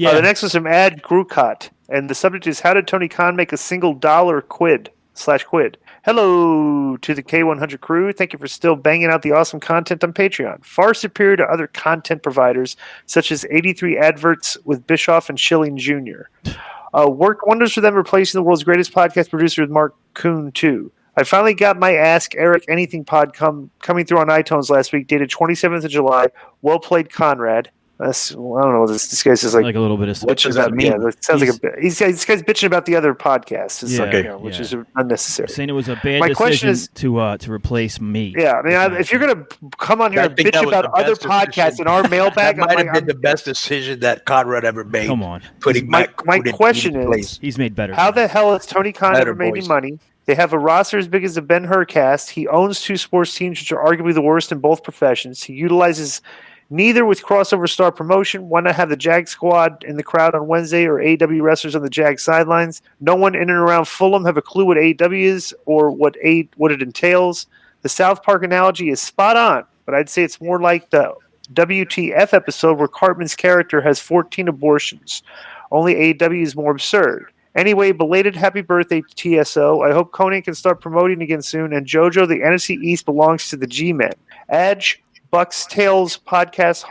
Yeah. The next was from Ad Grucott, and the subject is, how did Tony Khan make a single dollar quid? Hello to the K100 crew. Thank you for still banging out the awesome content on Patreon. Far superior to other content providers, such as 83 adverts with Bischoff and Schilling Jr. Worked wonders for them, replacing the world's greatest podcast producer with Mark Kuhn, too. I finally got my Ask Eric Anything pod coming through on iTunes last week, dated 27th of July. Well played, Conrad. I don't know. This guy's just like a little bit of. What does that mean? Yeah, it sounds like this guy's bitching about the other podcasts. Which is unnecessary. Saying it was a bad decision to replace me. Yeah, I mean, if you're gonna come on here and bitch about other podcasts in our mailbag, that might have been the best decision that Conrad ever made. Come on. My question is, he's made better. How the hell has Tony Khan ever made any money? They have a roster as big as the Ben-Hur cast. He owns two sports teams, which are arguably the worst in both professions. He utilizes neither with crossover star promotion. Why not have the Jag squad in the crowd on Wednesday or AEW wrestlers on the Jag sidelines? No one in and around Fulham have a clue what AEW is or what it entails. The South Park analogy is spot on, but I'd say it's more like the WTF episode where Cartman's character has 14 abortions. Only AEW is more absurd. Anyway, belated happy birthday to TSO. I hope Conan can start promoting again soon. And JoJo, the NFC East belongs to the G-Men. Edge, Bucks Tales podcast,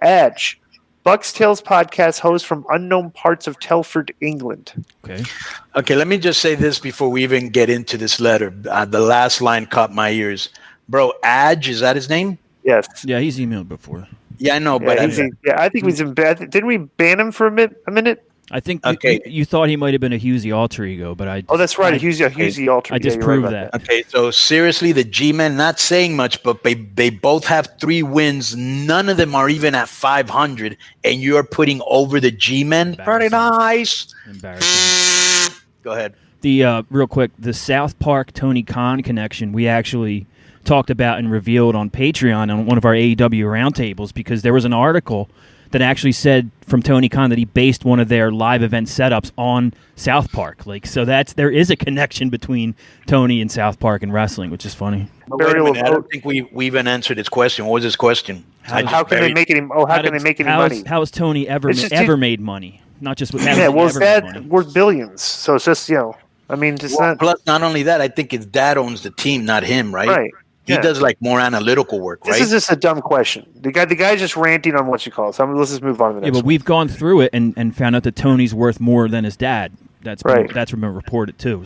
Edge, Bucks Tales podcast host from unknown parts of Telford, England. Okay. Let me just say this before we even get into this letter. The last line caught my ears, bro. Edge, is that his name? Yes. Yeah, he's emailed before. Yeah, I know, but I think he was in bed. Didn't we ban him for a minute? I think you thought he might have been a Husey alter ego, but that's right, a Husey alter ego. I disproved that. Okay, so seriously, the G-Men, not saying much, but they both have 3 wins. None of them are even at 500, and you're putting over the G-Men? Pretty nice. Embarrassing. Go ahead. Real quick, the South Park Tony Khan connection, we actually talked about and revealed on Patreon on one of our AEW roundtables, because there was an article that actually said from Tony Khan that he based one of their live event setups on South Park. So there is a connection between Tony and South Park and wrestling, which is funny. Wait a minute, I don't think we even answered his question. What was his question? How can they make any money? How has Tony ever made money? Not just with his dad worth billions. So it's just, Plus, not only that, I think his dad owns the team, not him, right? Right. He does more analytical work, right? This is just a dumb question. The guy's just ranting on what you call it. So let's just move on to the next one. But we've gone through it and found out that Tony's worth more than his dad. That's been reported too.